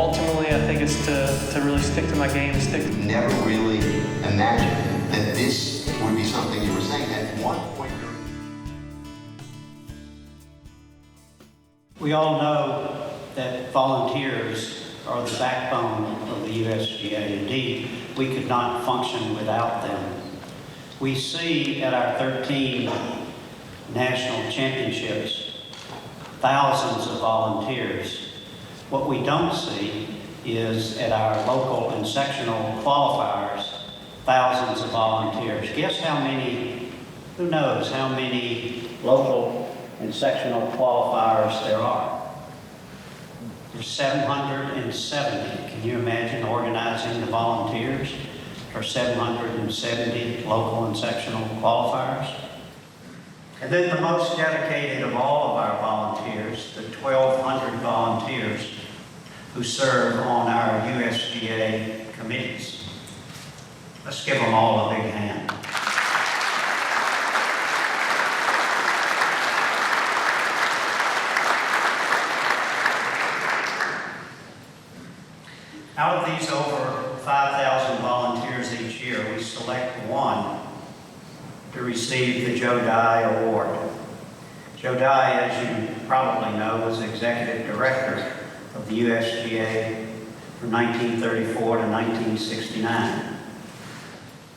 ultimately, I think it's to really stick to my game, Never really imagined that this would be something you were saying at one point. We all know that volunteers are the backbone of the USGA. Indeed, we could not function without them. We see at our 13 national championships thousands of volunteers. What we don't see is at our local and sectional qualifiers, thousands of volunteers. Guess how many, who knows how many local and sectional qualifiers there are? There's 770. Can you imagine organizing the volunteers for 770 local and sectional qualifiers? And then the most dedicated of all of our volunteers, the 1,200 volunteers who serve on our USGA committees. Let's give them all a big hand. Out of these over 5,000 volunteers each year, we select one to receive the Joe Dye Award. Joe Dye, as you probably know, was Executive Director of the USGA from 1934 to 1969.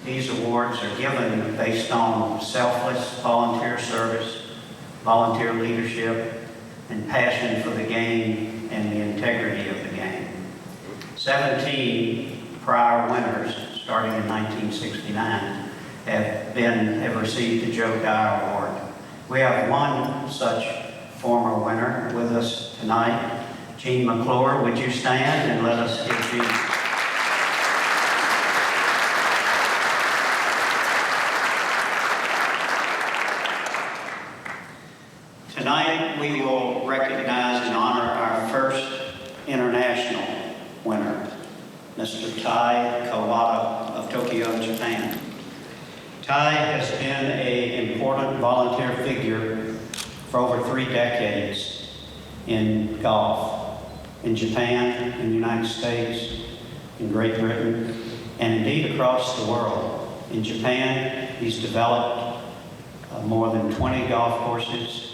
These awards are given based on selfless volunteer service, volunteer leadership, and passion for the game and the integrity of the game. 17 prior winners, starting in 1969, have received the Joe Dye Award. We have one such former winner with us tonight. Gene McClure, would you stand and let us give Gene. Tonight we will recognize and honor our first international winner, Mr. Taizo Kawata of Tokyo, Japan. Tai has been an important volunteer figure for over 3 decades in golf, in Japan, in the United States, in Great Britain, and indeed across the world. In Japan, he's developed more than 20 golf courses.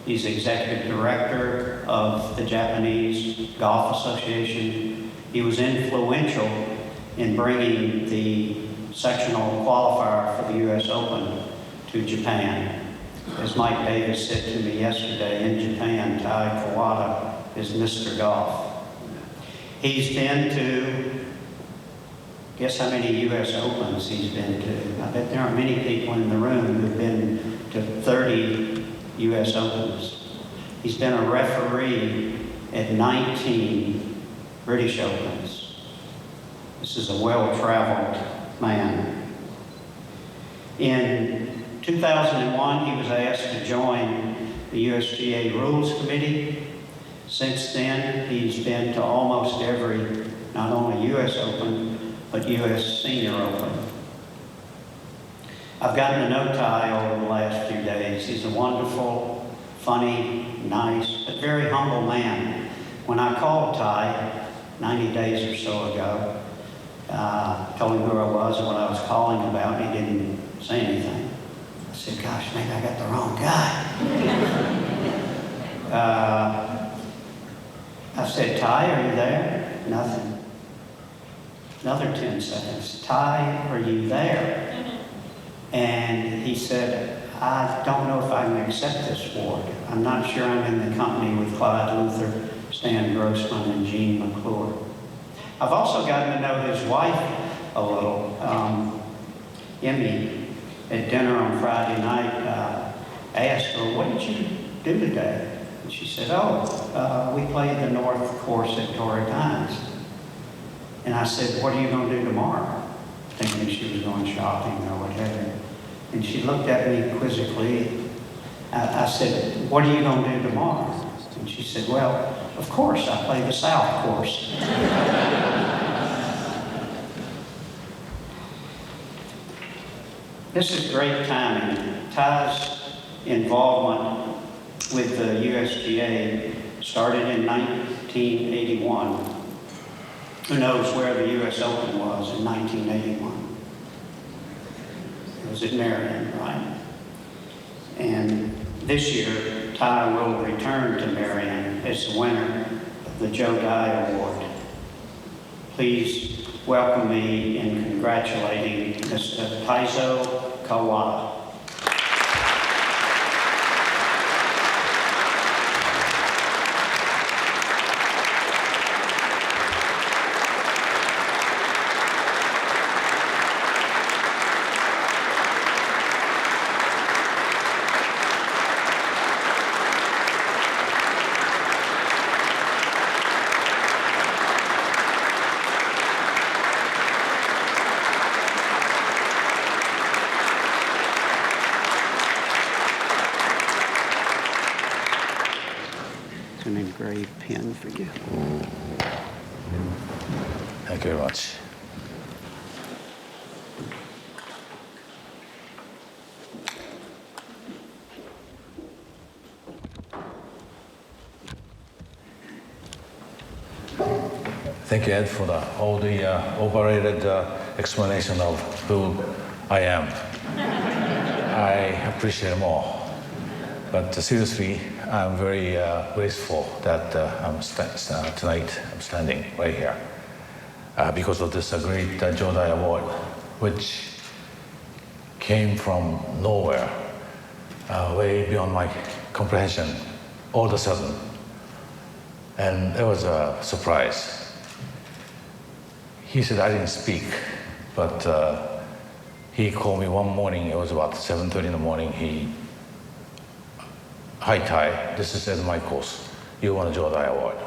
He's executive director of the Japanese Golf Association. He was influential in bringing the sectional qualifier for the U.S. Open to Japan. As Mike Davis said to me yesterday, in Japan, Taizo Kawata is Mr. Golf. He's been to, guess how many U.S. Opens he's been to? I bet there are many people in the room who've been to 30 U.S. Opens. He's been a referee at 19 British Opens. This is a well-traveled man. In 2001, he was asked to join the USGA Rules Committee. Since then, he's been to almost every, not only U.S. Open, but U.S. Senior Open. I've gotten to know Ty over the last few days. He's a wonderful, funny, nice, but very humble man. When I called Ty 90 days or so ago, told him who I was and what I was calling about, he didn't say anything. I said, gosh, maybe I got the wrong guy. I said, Ty, are you there? Nothing. Another 10 seconds. Ty, are you there? And he said, I don't know if I can accept this award. I'm not sure I'm in the company with Clyde Luther, Stan Grossman, and Gene McClure. I've also gotten to know his wife a little. Emmy, at dinner on Friday night, asked her, what did you do today? And she said, we played the North Course at Torrey Pines. And I said, what are you going to do tomorrow? Thinking she was going shopping or whatever. And she looked at me quizzically. I said, what are you going to do tomorrow? And she said, well, of course, I play the South Course. This is great timing. Ty's involvement with the USGA started in 1981 Who knows where the U.S. Open was in 1981? It was at Marion, right? And this year, Tai will return to Marion as the winner of the Joe Dye Award. Please welcome me in congratulating Mr. Taizo Kawata. An engraved pen for you. Thank you very much. Thank you, Ed, for all the overrated explanation of who I am. I appreciate them all. But seriously, I'm very grateful that tonight I'm standing right here because of this great Joe Dye Award, which came from nowhere, way beyond my comprehension, all of a sudden. And it was a surprise. He said I didn't speak, but he called me one morning. It was about 7:30 in the morning. Hi, Tai, this is Ed Michaels. You won a Joe Dye Award.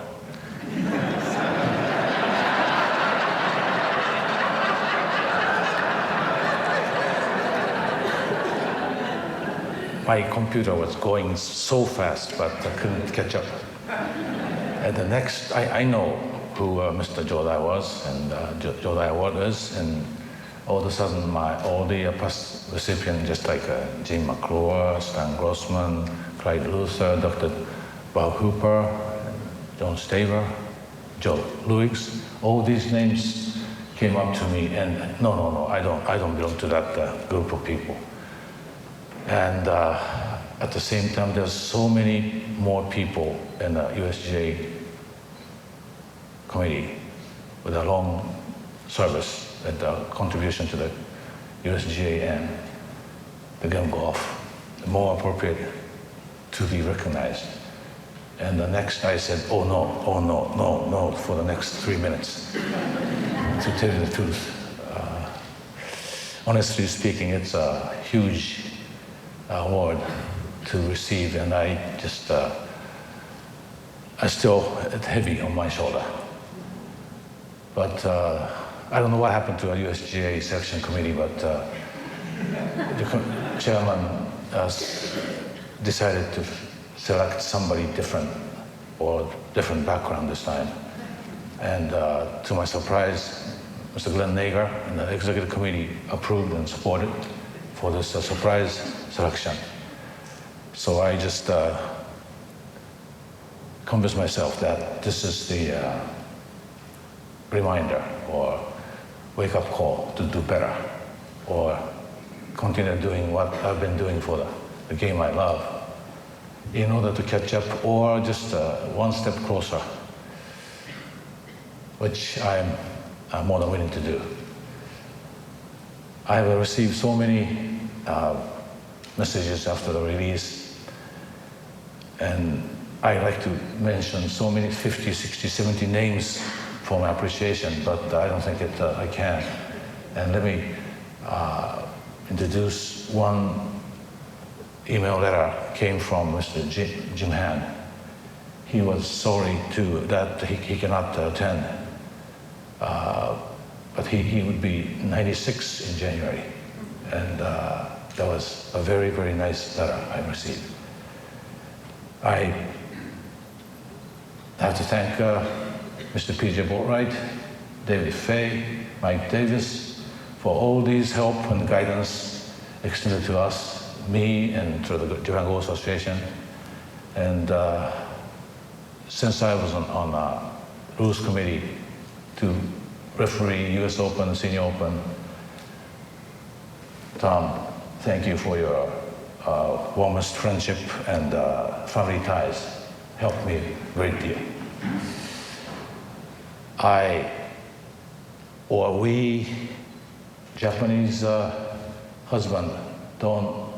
My computer was going so fast, but I couldn't catch up. And the next, I know who Mr. Joe Dye was, and Joe Dye Award is, and all of a sudden, all the past recipients, just like Jim McClure, Stan Grossman, Clyde Luther, Dr. Bob Hooper, John Staver, Joe Louis, all these names came up to me, and no, I don't belong to that group of people. And at the same time, there's so many more people in the USGA committee with a long service and contribution to the USGA and the game golf, more appropriate to be recognized. And the next I said, oh no, for the next 3 minutes. To tell you the truth, honestly speaking, it's a huge award to receive, and I still, it's heavy on my shoulder. But I don't know what happened to a USGA selection committee, but the chairman decided to select somebody different or different background this time. And to my surprise, Mr. Glen Nager and the executive committee approved and supported for this surprise selection. So I just convinced myself that this is the reminder or wake-up call to do better or continue doing what I've been doing for the game I love in order to catch up or just one step closer, which I'm more than willing to do. I have received so many messages after the release, and I like to mention so many 50, 60, 70 names for my appreciation, but I don't think I can. And let me introduce one email letter came from Mr. Jim Han. He was sorry that he cannot attend, but he would be 96 in January. And that was a very, very nice letter I received. I have to thank Mr. P.J. Boatwright, David Fay, Mike Davis, for all these help and guidance extended to us, me and to the Japan Golf Association. And since I was on rules committee to referee US Open, Senior Open. Tom, thank you for your warmest friendship and family ties. Helped me a great deal. We Japanese husband don't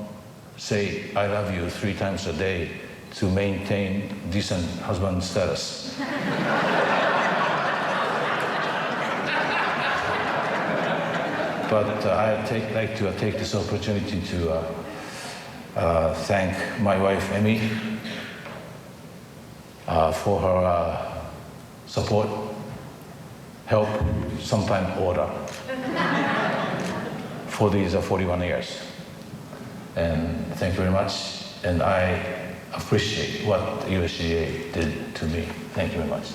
say I love you 3 times a day to maintain decent husband status. But I'd like to take this opportunity to thank my wife, Emmy, for her support, help, sometimes order for these 41 years. And thank you very much. And I appreciate what USGA did to me. Thank you very much.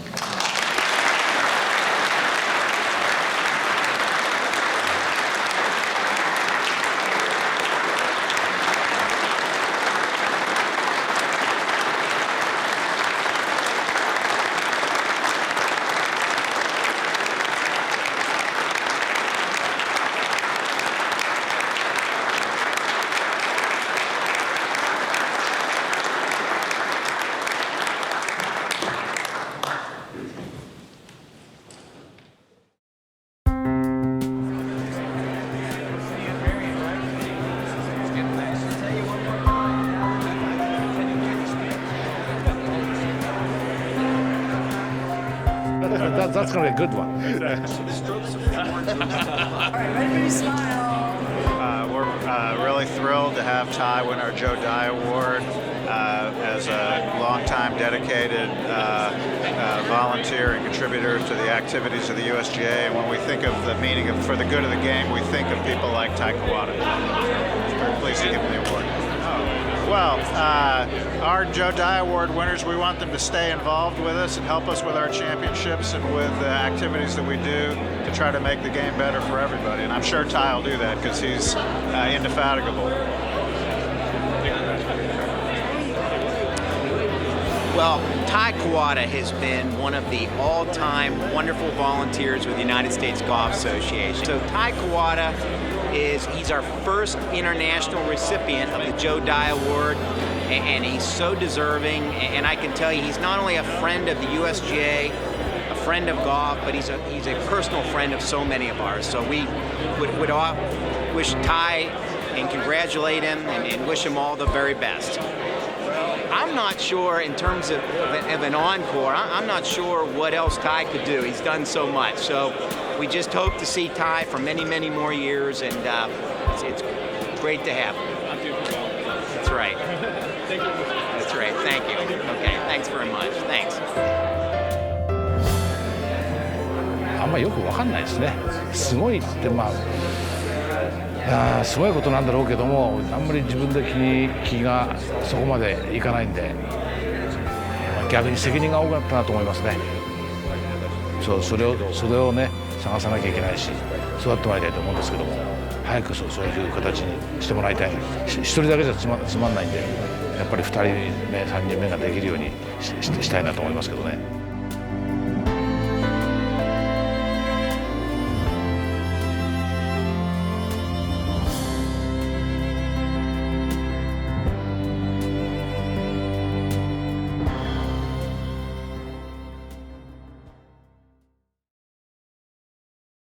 That's going to be a good one. All right, ready for your smile. We're really thrilled to have Ty win our Joe Dye Award as a longtime dedicated volunteer and contributor to the activities of the USGA. And when we think of the meaning of for the good of the game, we think of people like Taizo Kawata. We're pleased to give him the award. Well, our Joe Dye Award winners, we want them to stay involved with us and help us with our championships and with the activities that we do to try to make the game better for everybody. And I'm sure Ty will do that because he's indefatigable. Well, Taizo Kawata has been one of the all-time wonderful volunteers with the United States Golf Association. So Taizo Kawata he's our first international recipient of the Joe Dye Award, and he's so deserving. And I can tell you, he's not only a friend of the USGA, a friend of golf, but he's a personal friend of so many of ours. So we would all wish Ty and congratulate him and wish him all the very best. I'm not sure in terms of an encore, I'm not sure what else Ty could do. He's done so much. So we just hope to see Ty for many, many more years, and it's great to have him. That's right. That's right. Thank you. Okay. Thanks very much. Thanks. あんまよくわかんないですね。すごいってすごいことなんだろうけども、あんまり自分で気がそこまでいかないんで、逆に責任が多かったなと思いますね。それをね探さなきゃいけないし、育ってもらいたいと思うんですけども、早くそういう形にしてもらいたい。一人だけじゃつまんないんで、やっぱり2人目3人目ができるようにしたいなと思いますけどね。